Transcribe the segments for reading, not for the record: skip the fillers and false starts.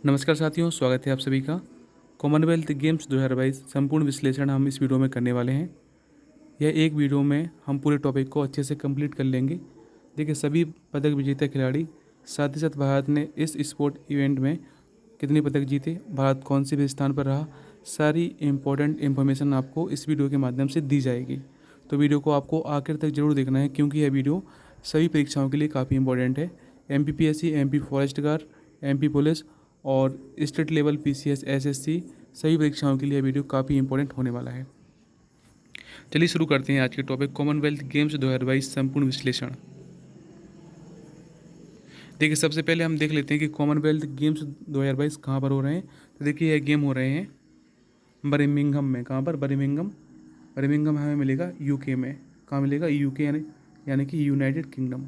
नमस्कार साथियों, स्वागत है आप सभी का। कॉमनवेल्थ गेम्स 2022 संपूर्ण विश्लेषण हम इस वीडियो में करने वाले हैं। यह एक वीडियो में हम पूरे टॉपिक को अच्छे से कंप्लीट कर लेंगे। देखिए, सभी पदक विजेता खिलाड़ी, साथ ही साथ भारत ने इस स्पोर्ट इवेंट में कितने पदक जीते, भारत कौन से भी स्थान पर रहा, सारी इम्पोर्टेंट इन्फॉर्मेशन आपको इस वीडियो के माध्यम से दी जाएगी। तो वीडियो को आपको आखिर तक जरूर देखना है, क्योंकि यह वीडियो सभी परीक्षाओं के लिए काफ़ी इंपॉर्टेंट है। MPPSC, MP forest guard, MP police और स्टेट लेवल PCS, SSC सभी परीक्षाओं के लिए यह वीडियो काफ़ी इंपॉर्टेंट होने वाला है। चलिए शुरू करते हैं आज के टॉपिक, कॉमनवेल्थ गेम्स 2022 संपूर्ण विश्लेषण। देखिए, सबसे पहले हम देख लेते हैं कि कॉमनवेल्थ गेम्स 2022 कहाँ पर हो रहे हैं। तो देखिए, यह गेम हो रहे हैं बर्मिंघम में। कहाँ पर? बर्मिंघम हमें मिलेगा UK में। कहाँ मिलेगा? UK यानी कि यूनाइटेड किंगडम।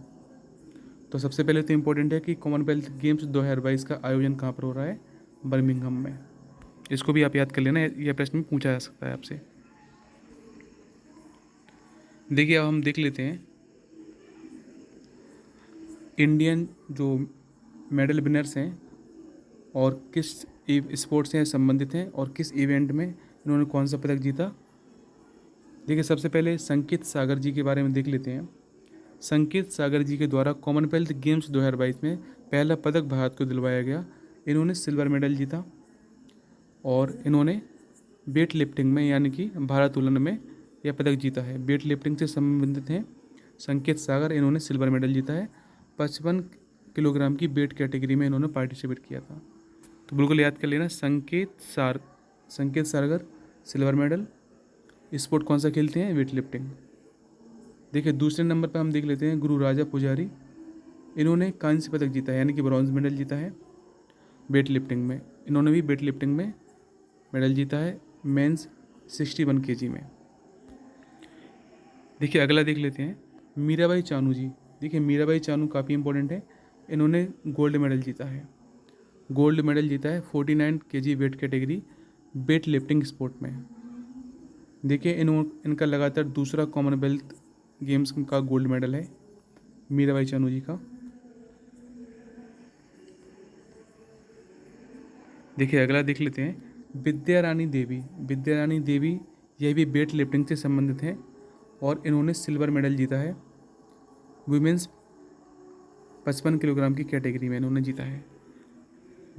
तो सबसे पहले तो इम्पोर्टेंट है कि कॉमनवेल्थ गेम्स 2022 का आयोजन कहाँ पर हो रहा है? बर्मिंघम में। इसको भी आप याद कर लेना, यह प्रश्न में पूछा जा सकता है आपसे। देखिए, अब हम देख लेते हैं इंडियन जो मेडल विनर्स हैं और किस स्पोर्ट से संबंधित हैं और किस इवेंट में इन्होंने कौन सा पदक जीता। देखिए, सबसे पहले संकित सागर जी के बारे में देख लेते हैं। संकित सागर जी के द्वारा कॉमनवेल्थ गेम्स 2022 में पहला पदक भारत को दिलवाया गया। इन्होंने सिल्वर मेडल जीता और इन्होंने वेट लिफ्टिंग में यानी कि भारोत्तोलन में यह पदक जीता है। वेट लिफ्टिंग से संबंधित हैं संकेत सागर, इन्होंने सिल्वर मेडल जीता है। 55 किलोग्राम की वेट कैटेगरी में इन्होंने पार्टिसिपेट किया था। तो बिल्कुल याद कर लेना, संकेत सागर सिल्वर मेडल। स्पोर्ट कौन सा खेलते हैं? Weight lifting. देखिए, दूसरे नंबर पर हम देख लेते हैं गुरु राजा पुजारी। इन्होंने कांस्य पदक जीता है यानी कि ब्रॉन्ज मेडल जीता है वेट लिफ्टिंग में। इन्होंने भी वेट लिफ्टिंग में मेडल जीता है मेंस 61 kg में। देखिए, अगला देख लेते हैं मीराबाई चानू जी। देखिए, मीराबाई चानू काफ़ी इंपॉर्टेंट है। इन्होंने गोल्ड मेडल जीता है 49 kg weight category weight lifting sport में। देखिए, इनका लगातार दूसरा कॉमनवेल्थ गेम्स का गोल्ड मेडल है मीराबाई चानू जी का। देखिए, अगला देख लेते हैं विद्या रानी देवी। यह भी वेट लिफ्टिंग से संबंधित हैं और इन्होंने सिल्वर मेडल जीता है वुमेंस 55 किलोग्राम की कैटेगरी में इन्होंने जीता है।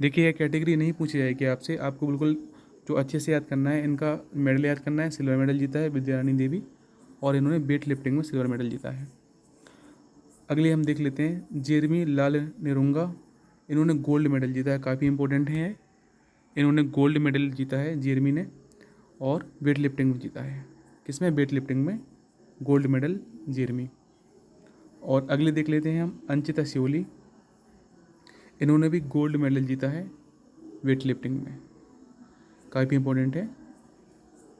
देखिए, यह कैटेगरी नहीं पूछी जाएगी आपसे, आपको बिल्कुल जो अच्छे से याद करना है, इनका मेडल याद करना है। सिल्वर मेडल जीता है विद्या रानी देवी और इन्होंने वेट लिफ्टिंग में सिल्वर मेडल जीता है। अगले हम देख लेते हैं जेरमी लाल नेरुंगा। इन्होंने गोल्ड मेडल जीता है, काफ़ी इंपॉर्टेंट है। इन्होंने गोल्ड मेडल जीता है जेरमी ने और वेट लिफ्टिंग में जीता है। किसमें? वेट लिफ्टिंग में गोल्ड मेडल जेरमी। और अगले देख लेते हैं हम अंचिता शिवली। इन्होंने भी गोल्ड मेडल जीता है वेट लिफ्टिंग में, काफ़ी इंपॉर्टेंट है।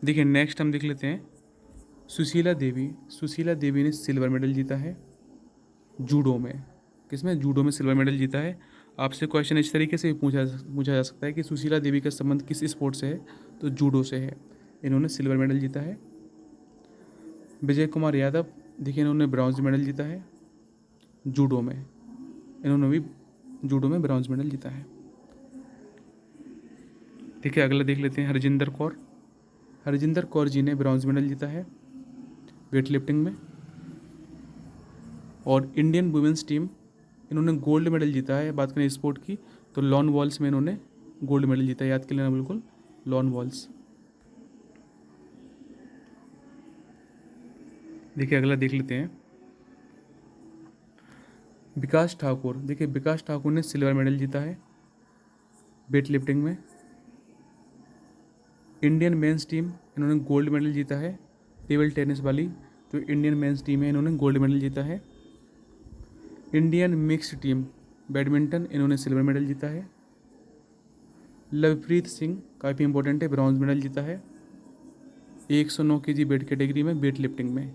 देखिए, नेक्स्ट हम देख लेते हैं सुशीला देवी ने सिल्वर मेडल जीता है जूडो में। किसमें? जूडो में सिल्वर मेडल जीता है। आपसे क्वेश्चन इस तरीके से भी पूछा जा सकता है कि सुशीला देवी का संबंध किस स्पोर्ट से है, तो जूडो से है। इन्होंने सिल्वर मेडल जीता है। विजय कुमार यादव, देखिए, इन्होंने ब्रॉन्ज मेडल जीता है जूडो में। इन्होंने भी जूडो में ब्रॉन्ज मेडल जीता है। देखिए, अगला देख लेते हैं हरजिंदर कौर जी ने ब्रॉन्ज मेडल जीता है वेट लिफ्टिंग में। और इंडियन वुमेंस टीम, इन्होंने गोल्ड मेडल जीता है। बात करें स्पोर्ट की तो लॉन वॉल्स में इन्होंने गोल्ड मेडल जीता है, याद कर लेना बिल्कुल, लॉन वॉल्स। देखिए, अगला देख लेते हैं विकास ठाकुर। देखिए, विकास ठाकुर ने सिल्वर मेडल जीता है वेट लिफ्टिंग में। इंडियन मेंस टीम, इन्होंने गोल्ड मेडल जीता है टेबल टेनिस वाली जो इंडियन मेंस टीम है, इन्होंने गोल्ड मेडल जीता है। इंडियन मिक्स्ड टीम बैडमिंटन, इन्होंने सिल्वर मेडल जीता है। लवप्रीत सिंह, काफ़ी इंपॉर्टेंट है, ब्रॉन्ज मेडल जीता है 109 kg वेट कैटेगरी में वेट लिफ्टिंग में।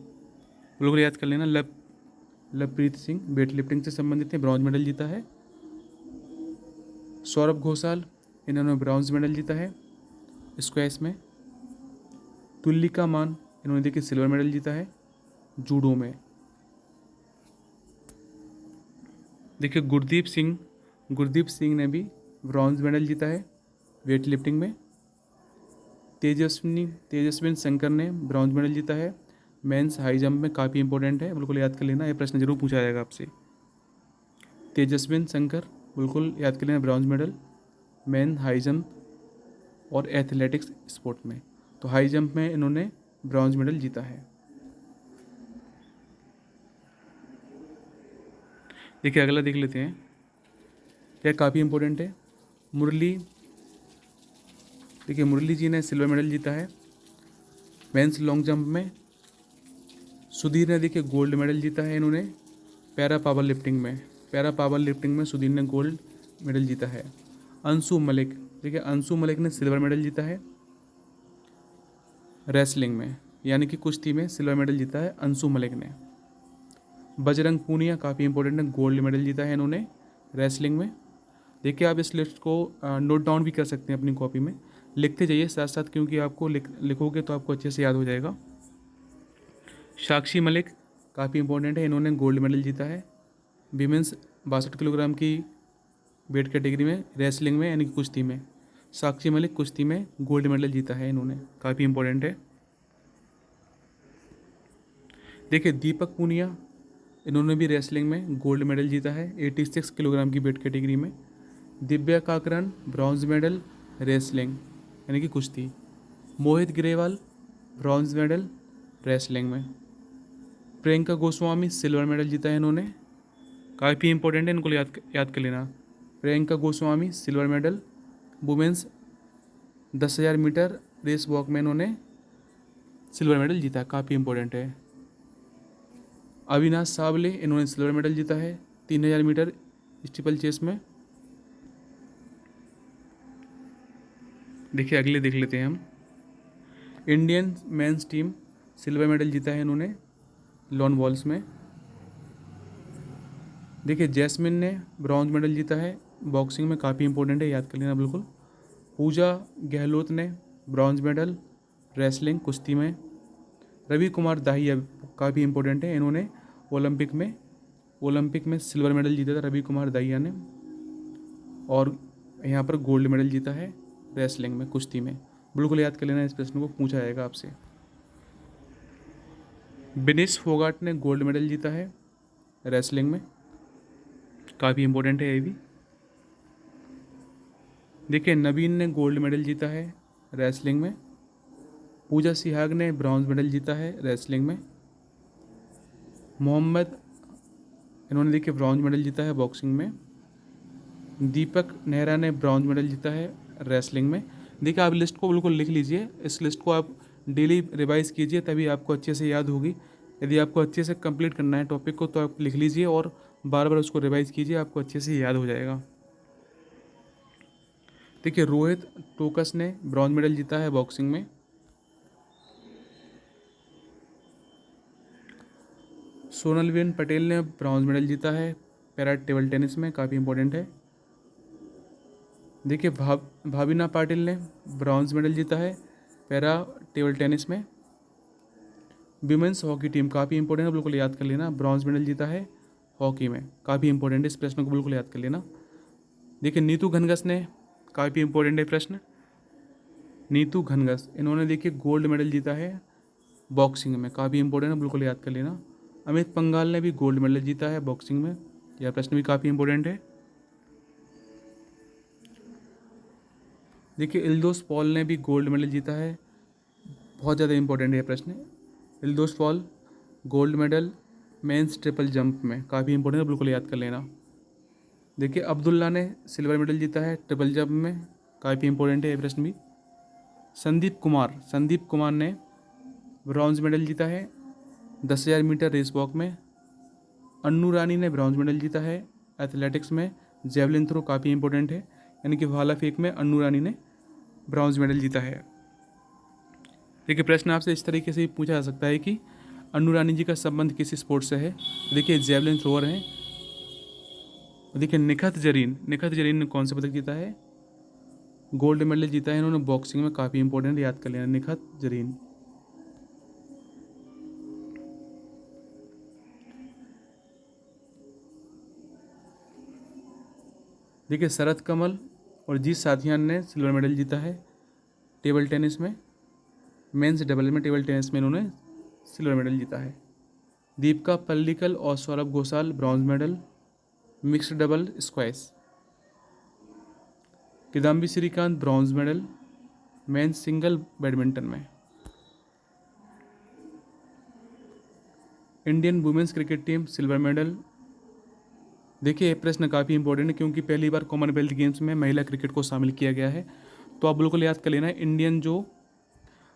बिल्कुल याद कर लेना, लवप्रीत सिंह वेट लिफ्टिंग से संबंधित है, ब्रॉन्ज मेडल जीता है। सौरभ घोषाल, इन्होंने ब्रॉन्ज मेडल जीता है स्क्वैश में। तुलिका मान, इन्होंने देखिए सिल्वर मेडल जीता है जूडो में। देखिए, गुरदीप सिंह ने भी ब्रॉन्ज मेडल जीता है वेट लिफ्टिंग में। तेजस्विन शंकर ने ब्रॉन्ज मेडल जीता है मेंस हाई जंप में, काफ़ी इंपॉर्टेंट है, बिल्कुल याद कर लेना, ये प्रश्न जरूर पूछा जाएगा आपसे। तेजस्विन शंकर बिल्कुल याद कर लेना, bronze medal main high jump और एथलेटिक्स स्पोर्ट में। तो हाई जंप में इन्होंने ब्रॉन्ज मेडल जीता है। देखिए अगला देख लेते हैं, यह काफ़ी इंपॉर्टेंट है। मुरली, देखिए मुरली जी ने सिल्वर मेडल जीता है मेंस लॉन्ग जंप में। सुधीर ने देखिए गोल्ड मेडल जीता है इन्होंने पैरा पावर लिफ्टिंग में सुधीर ने गोल्ड मेडल जीता है। अंशु मलिक, देखिए अंशु मलिक ने सिल्वर मेडल जीता है रेसलिंग में, यानी कि कुश्ती में सिल्वर मेडल जीता है अंशु मलिक ने। बजरंग पूनिया काफ़ी इंपॉर्टेंट है, गोल्ड मेडल जीता है इन्होंने रेसलिंग में। देखिए आप इस लिस्ट को नोट डाउन भी कर सकते हैं अपनी कॉपी में, लिखते जाइए साथ साथ, क्योंकि आपको लिखोगे तो आपको अच्छे से याद हो जाएगा। साक्षी मलिक काफ़ी इंपॉर्टेंट है, इन्होंने गोल्ड मेडल जीता है विमेंस 62 किलोग्राम की वेट कैटेगरी में रेसलिंग में, यानी कि कुश्ती में। साक्षी मलिक कुश्ती में गोल्ड मेडल जीता है इन्होंने, काफ़ी इंपॉर्टेंट है। देखिए दीपक पूनिया, इन्होंने भी रेसलिंग में गोल्ड मेडल जीता है 86 किलोग्राम की वेट कैटेगरी में। Divya Kakran bronze medal wrestling, यानी कि कुश्ती। मोहित ग्रेवाल ब्रॉन्ज मेडल रेसलिंग में। प्रियंका गोस्वामी सिल्वर मेडल जीता है इन्होंने, काफ़ी इंपॉर्टेंट है, इनको याद कर लेना। Priyanka Goswami silver medal women's 10,000 metre race walk में इन्होंने सिल्वर मेडल जीता, काफ़ी इंपॉर्टेंट है। अविनाश सावले, इन्होंने सिल्वर मेडल जीता है 3,000 मीटर स्टीपल चेस में। देखिए अगले देख लेते हैं हम, Indian men's team silver medal जीता है इन्होंने लॉन बॉल्स में। देखिए जैस्मिन ने ब्रॉन्ज मेडल जीता है बॉक्सिंग में, काफ़ी इंपॉर्टेंट है, याद कर लेना बिल्कुल। पूजा गहलोत ने ब्रॉन्ज मेडल रेसलिंग कुश्ती में। रवि कुमार दाहिया काफ़ी इंपॉर्टेंट है, इन्होंने ओलंपिक में सिल्वर मेडल जीता था रवि कुमार दाहिया ने, और यहाँ पर गोल्ड मेडल जीता है रेसलिंग में कुश्ती में, बिल्कुल याद कर लेना, इस प्रश्न को पूछा जाएगा आपसे। विनेश फोगाट ने गोल्ड मेडल जीता है रेसलिंग में, काफ़ी इंपॉर्टेंट है ये भी। देखिए नवीन ने गोल्ड मेडल जीता है रेसलिंग में। पूजा सिहाग ने ब्रॉन्ज मेडल जीता है रेसलिंग में। मोहम्मद, इन्होंने देखिए ब्रॉन्ज मेडल जीता है बॉक्सिंग में। दीपक नेहरा ने ब्रॉन्ज मेडल जीता है रेसलिंग में। देखिए आप लिस्ट को बिल्कुल लिख लीजिए, इस लिस्ट को आप डेली रिवाइज कीजिए, तभी आपको अच्छे से याद होगी। यदि आपको अच्छे से कंप्लीट करना है टॉपिक को तो आप लिख लीजिए और बार बार उसको रिवाइज कीजिए, आपको अच्छे से याद हो जाएगा। देखिए रोहित टोकस ने ब्रॉन्ज मेडल जीता है बॉक्सिंग में। सोनलवेन पटेल ने ब्रॉन्ज मेडल जीता है पैरा टेबल टेनिस में, काफ़ी इंपॉर्टेंट है। देखिए भाविना पाटिल ने ब्रॉन्ज मेडल जीता है पैरा टेबल टेनिस में। विमेंस हॉकी टीम काफ़ी इंपॉर्टेंट है, बिल्कुल याद कर लेना, ब्रॉन्ज मेडल जीता है हॉकी में, काफ़ी इंपॉर्टेंट है, इस प्रश्न को बिल्कुल याद कर लेना। देखिए नीतू घनघस ने, काफ़ी इंपॉर्टेंट है प्रश्न, नीतू घनघस, इन्होंने देखिए गोल्ड मेडल जीता है बॉक्सिंग में, काफ़ी इंपॉर्टेंट है, बिल्कुल याद कर लेना। अमित पंघाल ने भी गोल्ड मेडल जीता है बॉक्सिंग में, यह प्रश्न भी काफ़ी इंपॉर्टेंट है। देखिए इल्दोस पॉल ने भी गोल्ड मेडल जीता है, बहुत ज़्यादा इंपॉर्टेंट है यह प्रश्न। Eldhose Paul gold medal men's triple jump में, काफ़ी इंपॉर्टेंट है, बिल्कुल याद कर लेना। देखिए अब्दुल्ला ने सिल्वर मेडल जीता है ट्रिपल जंप में, काफ़ी इंपॉर्टेंट है ये प्रश्न भी। संदीप कुमार ने ब्रॉन्ज मेडल जीता है 10,000 मीटर रेस वॉक में। अन्नू रानी ने ब्रॉन्ज मेडल जीता है एथलेटिक्स में जेवलिन थ्रो, काफ़ी इंपॉर्टेंट है, यानी कि भाला फेंक में अन्नू रानी ने ब्रॉन्ज मेडल जीता है। देखिए प्रश्न आपसे इस तरीके से पूछा जा सकता है कि अन्नू रानी जी का संबंध किस स्पोर्ट से है। देखिए जेवलिन थ्रोअर हैं। देखिए निखत जरीन ने कौन सा पदक जीता है, गोल्ड मेडल जीता है इन्होंने बॉक्सिंग में, काफ़ी इंपॉर्टेंट, याद कर लेना निखत जरीन। देखिए शरत कमल और जी साथियान ने सिल्वर मेडल जीता है टेबल टेनिस में। मेंस डबल में टेबल टेनिस में इन्होंने सिल्वर मेडल जीता है। दीपिका पल्लिकल और Saurav Ghosal bronze medal mixed double squash. Kidambi Srikanth bronze medal men's single badminton में। Indian women's cricket team silver medal. देखिए ये प्रश्न काफ़ी इंपॉर्टेंट है क्योंकि पहली बार कॉमनवेल्थ गेम्स में महिला क्रिकेट को शामिल किया गया है। तो आप बिल्कुल याद कर लेना है, इंडियन जो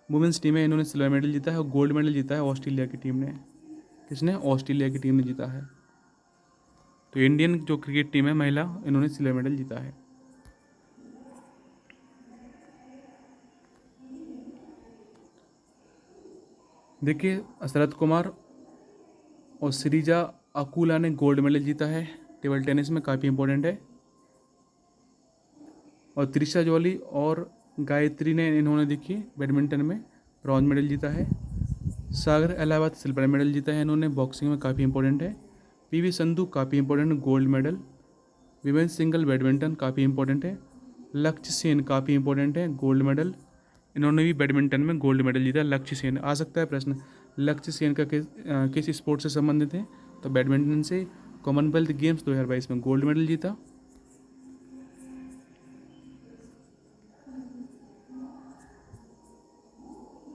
वुमेन्स टीम है इन्होंने सिल्वर मेडल जीता है और गोल्ड मेडल जीता है ऑस्ट्रेलिया की टीम ने। किसने? ऑस्ट्रेलिया की टीम ने जीता है। तो इंडियन जो क्रिकेट टीम है महिला, इन्होंने सिल्वर मेडल जीता है। देखिए शरद कुमार और श्रीजा अकुला ने गोल्ड मेडल जीता है टेबल टेनिस में, काफ़ी इंपॉर्टेंट है। और त्रिशा जॉली और गायत्री ने इन्होंने देखिए बैडमिंटन में ब्रॉन्ज मेडल जीता है। सागर अलाहाबाद सिल्वर मेडल जीता है इन्होंने, बॉक्सिंग में काफ़ी इंपॉर्टेंट है। पीवी संधू काफ़ी important, gold medal. Women's single badminton काफ़ी इंपॉर्टेंट है। लक्ष्य सेन काफ़ी इंपॉर्टेंट है, गोल्ड मेडल। इन्होंने भी बैडमिंटन में गोल्ड मेडल जीता। लक्ष्य सेन, आ सकता है प्रश्न, लक्ष्य सेन का किस स्पोर्ट से संबंधित है? तो बैडमिंटन से। कॉमनवेल्थ गेम्स 2022 में गोल्ड मेडल जीता।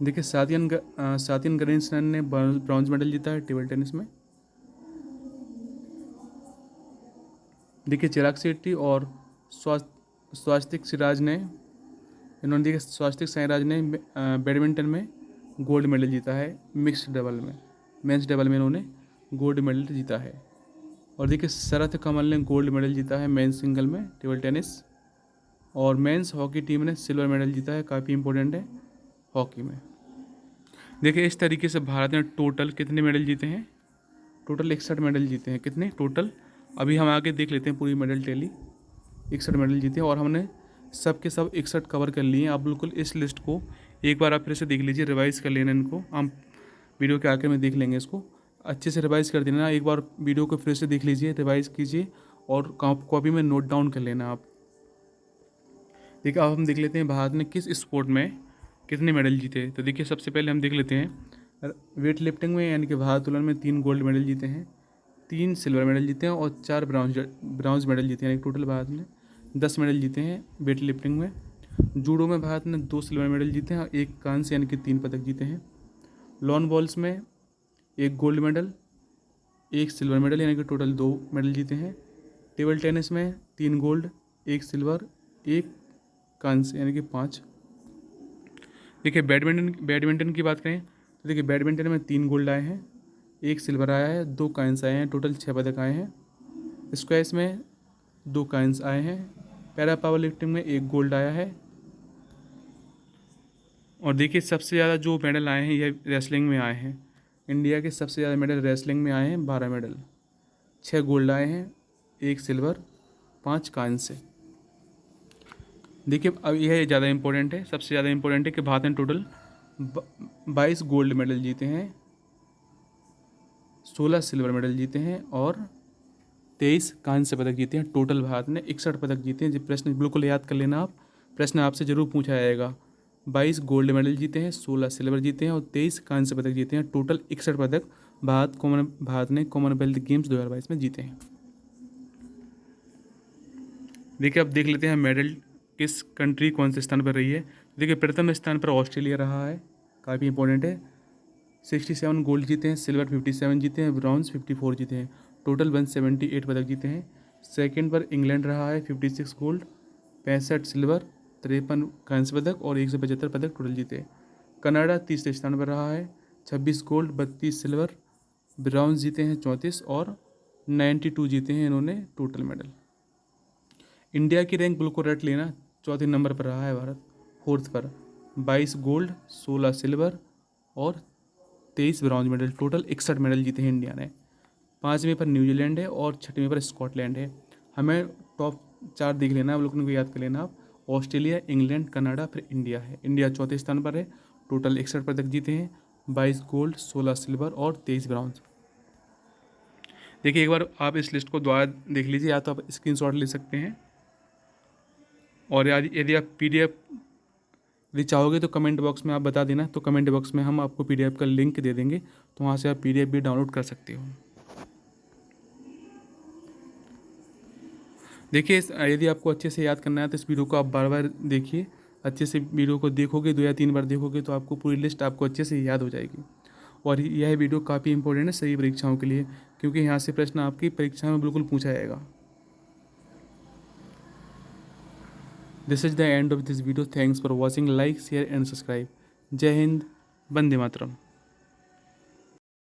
देखिए सातियन गणेशन ने ब्रॉन्ज मेडल जीता है टेबल टेनिस में। देखिए चिराग शेट्टी और स्वास्तिक सिराज ने, इन्होंने देखिए स्वास्तिक साईराज ने बैडमिंटन में गोल्ड मेडल जीता है मिक्स्ड डबल में। मेंस डबल में इन्होंने गोल्ड मेडल जीता है। और देखिए शरथ कमल ने गोल्ड मेडल जीता है मेंस सिंगल में टेबल टेनिस। और मेंस हॉकी टीम ने सिल्वर मेडल जीता है, काफ़ी इंपॉर्टेंट है हॉकी में। देखिए इस तरीके से भारत ने टोटल कितने मेडल जीते हैं? टोटल 61 मेडल जीते हैं। कितने टोटल? अभी हम आगे देख लेते हैं पूरी मेडल टैली। 61 मेडल जीते हैं और हमने सब के सब 61 कवर कर लिए हैं। आप बिल्कुल इस लिस्ट को एक बार आप फिर से देख लीजिए, रिवाइज़ कर लेना इनको। हम वीडियो के आखिर में देख लेंगे, इसको अच्छे से रिवाइज़ कर देना। एक बार वीडियो को फिर से देख लीजिए, रिवाइज़ कीजिए और कॉपी में नोट डाउन कर लेना आप। देखिए अब हम देख लेते हैं भारत ने किस स्पोर्ट में कितने मेडल जीते। तो देखिए सबसे पहले हम देख लेते हैं वेट लिफ्टिंग में, यानी कि भारोत्तोलन में 3 गोल्ड मेडल जीते हैं, 3 सिल्वर मेडल जीते हैं और 4 ब्राउन्ज मेडल जीते हैं। यानी टोटल भारत ने 10 मेडल जीते हैं वेट लिफ्टिंग में। जूडो में भारत ने 2 सिल्वर मेडल जीते हैं और 1 कांस्य यानी कि 3 पदक जीते हैं। लॉन बॉल्स में 1 गोल्ड मेडल, 1 सिल्वर मेडल यानी कि टोटल 2 मेडल जीते हैं। टेबल टेनिस में 3 गोल्ड, 1 सिल्वर, 1 कांस्य यानी कि 5। देखिए बैडमिंटन की बात करें तो देखिए बैडमिंटन में 3 गोल्ड आए हैं, 1 सिल्वर आया है, 2 कांस्य आए हैं, टोटल 6 पदक आए हैं। स्क्वैश में 2 कांस्य आए हैं। पैरा पावर लिफ्टिंग में 1 गोल्ड आया है। और देखिए सबसे ज़्यादा जो मेडल आए हैं ये रेसलिंग में आए हैं। इंडिया के सबसे ज़्यादा मेडल रेसलिंग में आए हैं, 12 मेडल, 6 गोल्ड आए हैं, 1 सिल्वर, 5 कांस्य। देखिए अब यह ज़्यादा इंपॉर्टेंट है, सबसे ज़्यादा इंपॉर्टेंट है कि भारत ने टोटल 22 गोल्ड मेडल जीते हैं, 16 सिल्वर मेडल जीते हैं और 23 कांस्य पदक जीते हैं। टोटल भारत ने 61 पदक जीते हैं। जो प्रश्न बिल्कुल याद कर लेना आप, प्रश्न आपसे जरूर पूछा जाएगा। 22 गोल्ड मेडल जीते हैं, 16 सिल्वर जीते हैं और 23 कांस्य पदक जीते हैं। टोटल 61 पदक भारत ने कॉमनवेल्थ गेम्स 2022 में जीते हैं। देखिए अब देख लेते हैं मेडल किस कंट्री कौन से स्थान पर रही है। देखिए प्रथम स्थान पर ऑस्ट्रेलिया रहा है, काफ़ी इंपॉर्टेंट है। 67 गोल्ड जीते हैं, सिल्वर 57 जीते हैं, ब्रॉन्ज 54 जीते हैं, टोटल 178 पदक जीते हैं। सेकंड पर इंग्लैंड रहा है, 56 गोल्ड, 65 सिल्वर, 53 कांस्य पदक और 175 पदक टोटल जीते। कनाडा तीसरे स्थान पर रहा है, 26 गोल्ड, 32 सिल्वर, ब्रॉन्ज जीते हैं 34 और 92 जीते हैं इन्होंने टोटल मेडल। इंडिया की रैंक बिल्कुल रट लेना, चौथे नंबर पर रहा है भारत, 4th पर 22 गोल्ड, 16 सिल्वर और 23 ब्रॉन्ज मेडल, टोटल 61 मेडल जीते हैं इंडिया ने। 5वें पर न्यूजीलैंड है और 6वें पर स्कॉटलैंड है। हमें टॉप 4 देख लेना, आप लोगों को याद कर लेना आप। ऑस्ट्रेलिया, इंग्लैंड, कनाडा, फिर इंडिया है। इंडिया चौथे स्थान पर है, टोटल 61 पदक जीते हैं, 22 गोल्ड, 16 सिल्वर और 23 ब्रॉन्ज। देखिए एक बार आप इस लिस्ट को दोबारा देख लीजिए, या तो आप स्क्रीनशॉट ले सकते हैं। और यार यदि आप PDF यदि चाहोगे तो कमेंट बॉक्स में आप बता देना, तो कमेंट बॉक्स में हम आपको PDF का लिंक दे देंगे, तो वहाँ से आप PDF भी डाउनलोड कर सकते हो। देखिए यदि आपको अच्छे से याद करना है तो इस वीडियो को आप बार बार देखिए, अच्छे से वीडियो को देखोगे, 2 या 3 बार देखोगे तो आपको पूरी लिस्ट आपको अच्छे से याद हो जाएगी। और यह वीडियो काफ़ी इंपॉर्टेंट है सभी परीक्षाओं के लिए, क्योंकि यहाँ से प्रश्न आपकी परीक्षा में बिल्कुल पूछा जाएगा। This is the end of this video. Thanks for watching. Like, share and subscribe. जय हिंद, वंदे मातरम।